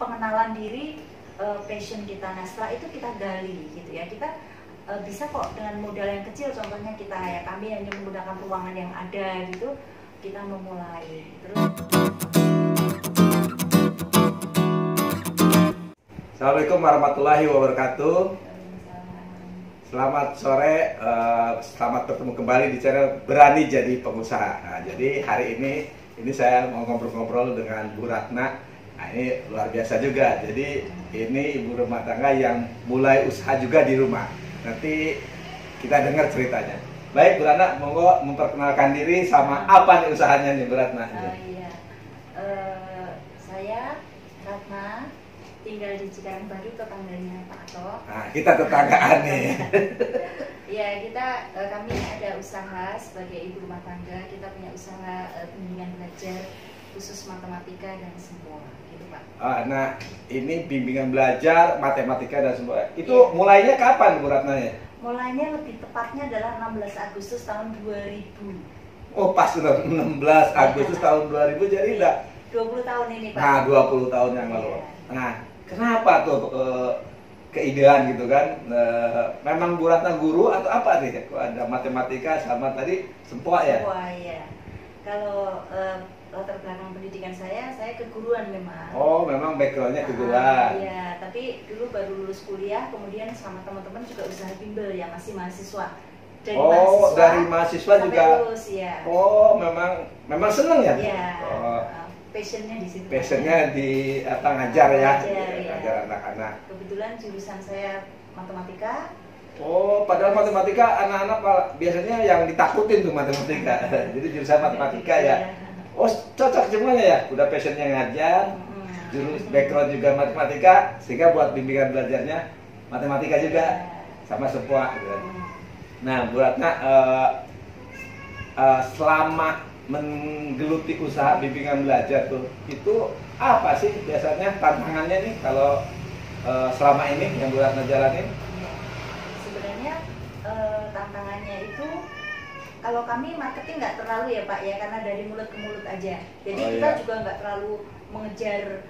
pengenalan diri, passion kita. Nah setelah itu kita gali gitu ya, kita bisa kok dengan modal yang kecil, contohnya kita ya, kami hanya menggunakan ruangan yang ada gitu, kita memulai. Terus Assalamualaikum warahmatullahi wabarakatuh. Selamat sore, selamat bertemu kembali di channel Berani Jadi Pengusaha. Nah, jadi hari ini saya mau ngobrol-ngobrol dengan Bu Ratna. Nah, ini luar biasa juga. Jadi ini ibu rumah tangga yang mulai usaha juga di rumah. Nanti kita dengar ceritanya. Baik, Bu Ratna, monggo memperkenalkan diri sama apa nih usahanya nih Bu Ratna? Iya, saya Ratna, tinggal di Cikarang Baru, tetangganya Pak Ato. Nah, kita tetanggaan nih. Ya, kami ada usaha sebagai ibu rumah tangga. Kita punya usaha bimbingan belajar khusus matematika dan semua, gitu Pak. Nah, ini bimbingan belajar matematika dan semua. Itu mulainya kapan Bu Ratna ya? Mulainya lebih tepatnya adalah 16 Agustus tahun 2000. Oh, pas sudah 16 Agustus tahun 2000, jadi udah 20 tahun ini Pak. Nah, 20 tahun yang lalu. Nah, kenapa tuh keidean gitu kan? Memang Bu Ratna guru atau apa nih? Kok ada matematika sama tadi sempoa ya? Sempoa, ya. Kalau latar belakang pendidikan saya keguruan memang. Oh, memang backgroundnya keguruan. Iya, tapi dulu baru lulus kuliah, kemudian sama teman-teman juga usaha bimbel ya, masih mahasiswa. Dari mahasiswa juga. Lulus, ya. Oh, memang seneng ya? Iya. Oh. Passionnya di situ. Passionnya di ngajar ya, ngajar ya. anak-anak. Kebetulan jurusan saya matematika. Oh, padahal matematika anak-anak biasanya yang ditakutin tuh matematika. Jadi jurusan matematika ya. Oh, cocok semuanya ya. Udah passionnya ngajar, jurus background juga matematika, sehingga buat bimbingan belajarnya matematika juga sama semua. Gitu. Nah, Bu Ratna, selama menggeluti usaha bimbingan belajar tuh, itu apa sih biasanya tantangannya nih kalau selama ini yang Bu Ratna jalanin? Sebenarnya tantangannya itu, kalau kami marketing nggak terlalu ya Pak ya, karena dari mulut ke mulut aja. Jadi kita juga nggak terlalu mengejar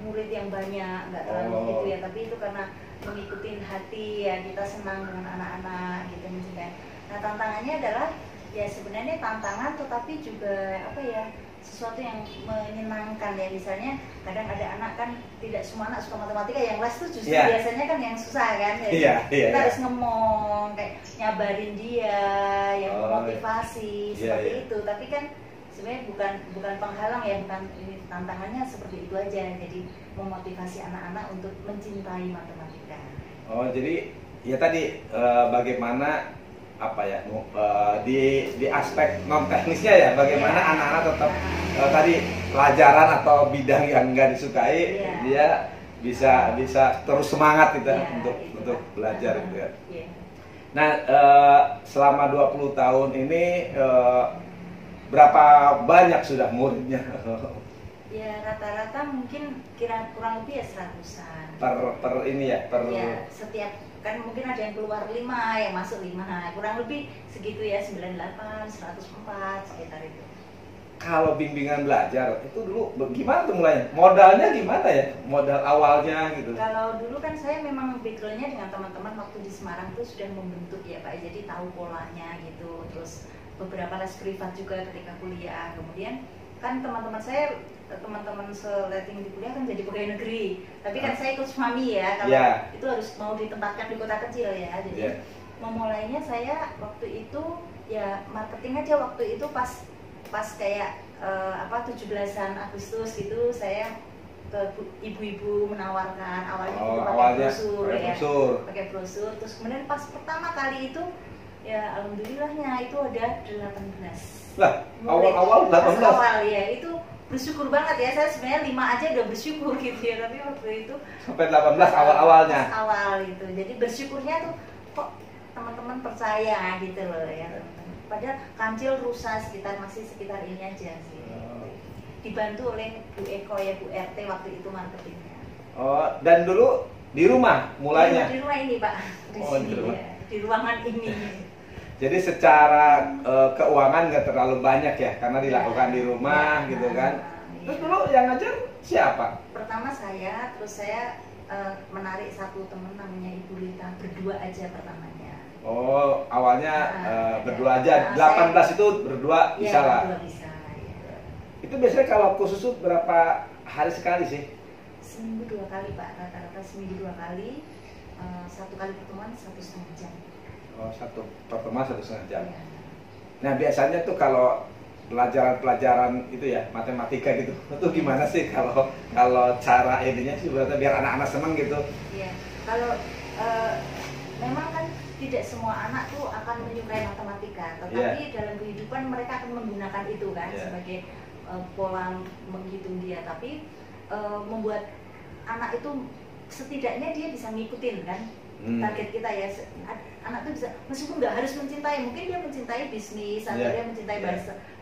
murid yang banyak, nggak terlalu gitu ya. Tapi itu karena mengikuti hati ya, kita senang dengan anak-anak gitu misalnya. Nah tantangannya adalah ya sebenarnya tantangan, tetapi juga apa ya, sesuatu yang menyenangkan ya. Misalnya kadang ada anak kan, tidak semua anak suka matematika, yang les tuh justru biasanya kan yang susah kan. Jadi kita harus ngomong, kayak nyabarin dia, yang memotivasi seperti itu. Tapi kan sebenarnya bukan penghalang ya, bukan ini, tantangannya seperti itu aja. Jadi memotivasi anak-anak untuk mencintai matematika. Oh, jadi ya tadi bagaimana apa ya, di aspek non teknisnya ya, bagaimana anak-anak tetap tadi pelajaran atau bidang yang nggak disukai, dia bisa terus semangat gitu untuk belajar gitu ya. Nah, selama 20 tahun ini berapa banyak sudah muridnya? Ya rata-rata mungkin kurang lebih ya 100-an. Per ini ya, ya, setiap kan mungkin ada yang keluar 5, yang masuk 5, kurang lebih segitu ya, 98, 104 sekitar itu. Kalau bimbingan belajar itu dulu gimana tuh mulainya? Modalnya gimana ya? Modal awalnya gitu. Kalau dulu kan saya memang backgroundnya dengan teman-teman waktu di Semarang tuh sudah membentuk ya Pak, jadi tahu polanya gitu. Terus beberapa les privat juga ketika kuliah. Kemudian kan teman-teman saya, teman-teman seleting di kuliah kan jadi pegawai negeri, tapi kan saya ikut suami ya, kalau itu harus mau ditempatkan di kota kecil ya. Jadi memulainya saya waktu itu ya marketing aja. Waktu itu pas kayak 17-an Agustus gitu, saya ke ibu-ibu menawarkan, awalnya itu pakai brosur, terus kemudian pas pertama kali itu ya alhamdulillahnya itu ada 18. Lah, awal 18. Awal ya, itu bersyukur banget ya. Saya sebenarnya 5 aja udah bersyukur gitu ya, tapi waktu itu sampai 18 awal-awalnya. Awal gitu. Jadi bersyukurnya tuh kok teman-teman percaya gitu loh ya. Padahal kancil rusak masih sekitar ini aja sih. Dibantu oleh Bu Eko ya, Bu RT waktu itu marketingnya. Oh, dan dulu di rumah mulainya? Di rumah ini Pak, di sini ya, di ruangan ini. Jadi secara keuangan nggak terlalu banyak ya, karena dilakukan di rumah gitu kan. Terus dulu yang ngajar siapa? Pertama saya, terus saya menarik satu teman namanya Ibu Lita, berdua aja pertamanya. Oh, awalnya berdua aja. 18 itu berdua Ya, bisa lah. berdua bisa. Ya. Itu biasanya kalau khusus itu berapa hari sekali sih? Seminggu 2 kali Pak, rata-rata seminggu 2 kali. 1 kali pertemuan 1,5 jam. Oh, satu pertemuan 1,5 jam. Ya. Nah, biasanya tuh kalau pelajaran-pelajaran itu ya, matematika gitu, itu gimana sih kalau cara ininya sih biar anak-anak seneng gitu? Iya, kalau memang kan tidak semua anak tuh akan menyukai matematika, tetapi dalam kehidupan mereka akan menggunakan itu kan sebagai pola menghitung dia. Tapi membuat anak itu setidaknya dia bisa ngikutin kan target kita ya. Anak tuh bisa, meskipun nggak harus mencintai, mungkin dia mencintai bisnis atau dia mencintai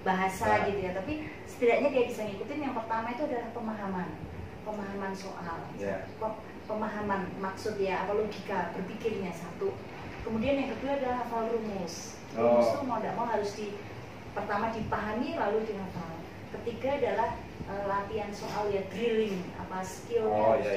bahasa gitu ya, tapi setidaknya dia bisa ngikutin. Yang pertama itu adalah pemahaman soal, pemahaman maksud ya, apa logika berpikirnya satu. Kemudian yang kedua adalah hafal rumus. Rumus itu mau tidak mau harus pertama dipahami lalu dihafal. Ketiga adalah latihan soal ya, drilling, apa skillnya harus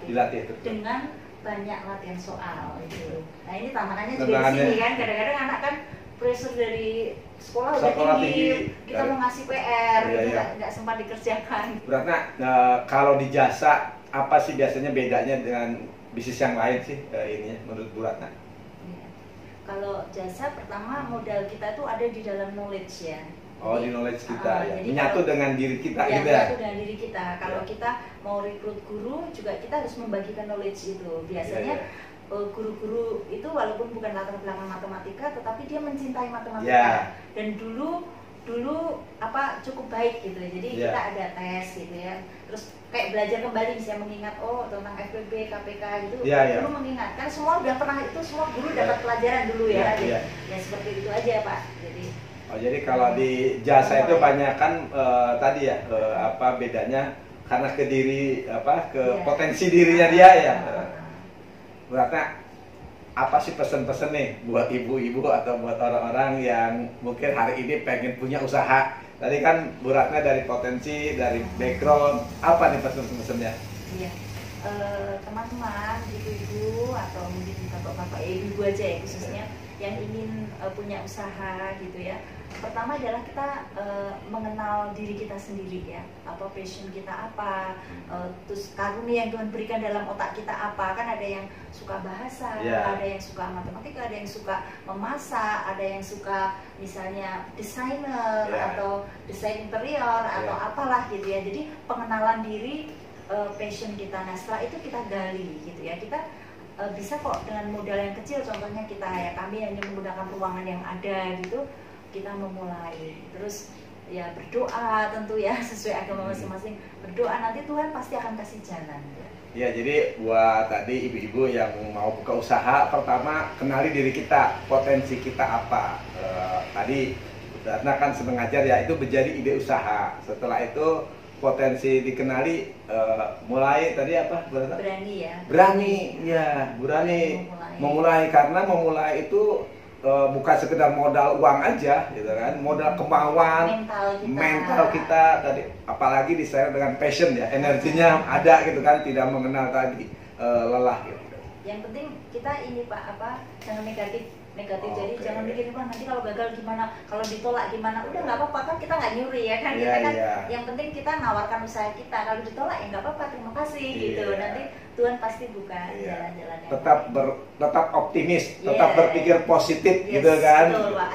dilatih dengan banyak latihan soal gitu. Nah ini tantangannya juga di sini kan, kadang-kadang anak kan pressure dari sekolah udah tinggi, kita mau ngasih PR gitu nggak sempat dikerjakan. Berarti kalau di jasa apa sih biasanya bedanya dengan bisnis yang lain sih ini menurut Bu Ratna? Ya. Kalau jasa pertama modal kita tuh ada di dalam knowledge ya. Oh, di knowledge kita ya, menyatu dengan diri kita ya, gitu ya? Menyatu dengan diri kita. Kalau kita mau rekrut guru juga kita harus membagikan knowledge itu. Biasanya guru-guru itu walaupun bukan latar belakang matematika, tetapi dia mencintai matematika. Dan dulu apa cukup baik gitu. Jadi kita ada tes gitu ya. Terus kayak belajar kembali misalnya mengingat tentang FPB, KPK gitu. Dulu mengingat kan semua udah pernah itu, semua guru dapat pelajaran dulu ya. Ya seperti itu aja Pak. Jadi kalau di jasa itu banyak kan tadi ya apa bedanya karena ke potensi dirinya dia ya. Berarti apa sih pesan-pesan nih buat ibu-ibu atau buat orang-orang yang mungkin hari ini pengen punya usaha? Tadi kan Bu Ratna dari potensi, dari background, apa nih pesan-pesannya? Iya, teman-teman, ibu-ibu atau mungkin bapak-bapak, ibu aja ya khususnya yang ingin punya usaha gitu ya. Pertama adalah kita mengenal diri kita sendiri ya, apa passion kita apa, terus karunia yang Tuhan berikan dalam otak kita apa. Kan ada yang suka bahasa, ada yang suka matematika, ada yang suka memasak, ada yang suka misalnya desainer atau desain interior atau apalah gitu ya. Jadi pengenalan diri, passion kita. Nah setelah itu kita gali gitu ya, kita bisa kok dengan modal yang kecil, contohnya kita ya, kami hanya menggunakan ruangan yang ada gitu, kita memulai. Terus ya berdoa tentu ya, sesuai agama masing-masing, berdoa, nanti Tuhan pasti akan kasih jalan ya. Jadi buat tadi ibu-ibu yang mau buka usaha, pertama kenali diri kita, potensi kita apa. Tadi karena kan senang ngajar ya, itu menjadi ide usaha. Setelah itu potensi dikenali, mulai tadi apa? Berani ya. Berani memulai, karena memulai itu bukan sekedar modal uang aja gitu kan, modal kemauan, mental kita tadi, apalagi disertai dengan passion ya, energinya ada gitu kan, tidak mengenal tadi lelah gitu. Yang penting kita ini Pak, jangan negatif. Jadi jangan mikirin nanti kalau gagal gimana, kalau ditolak gimana, udah nggak apa-apa kan, kita nggak nyuri ya kan, kita kan yang penting kita nawarkan usaha kita, kalau ditolak ya nggak apa-apa, terima kasih gitu, nanti Tuhan pasti buka jalan-jalan yang tetap optimis, tetap berpikir positif gitu kan. Betul, Pak.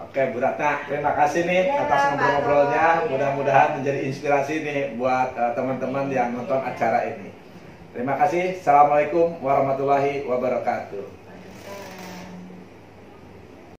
Oke Bu Ratna, terima kasih nih atas ngobrol-ngobrolnya, mudah-mudahan menjadi inspirasi nih buat teman-teman yang nonton acara ini. Terima kasih. Assalamualaikum warahmatullahi wabarakatuh.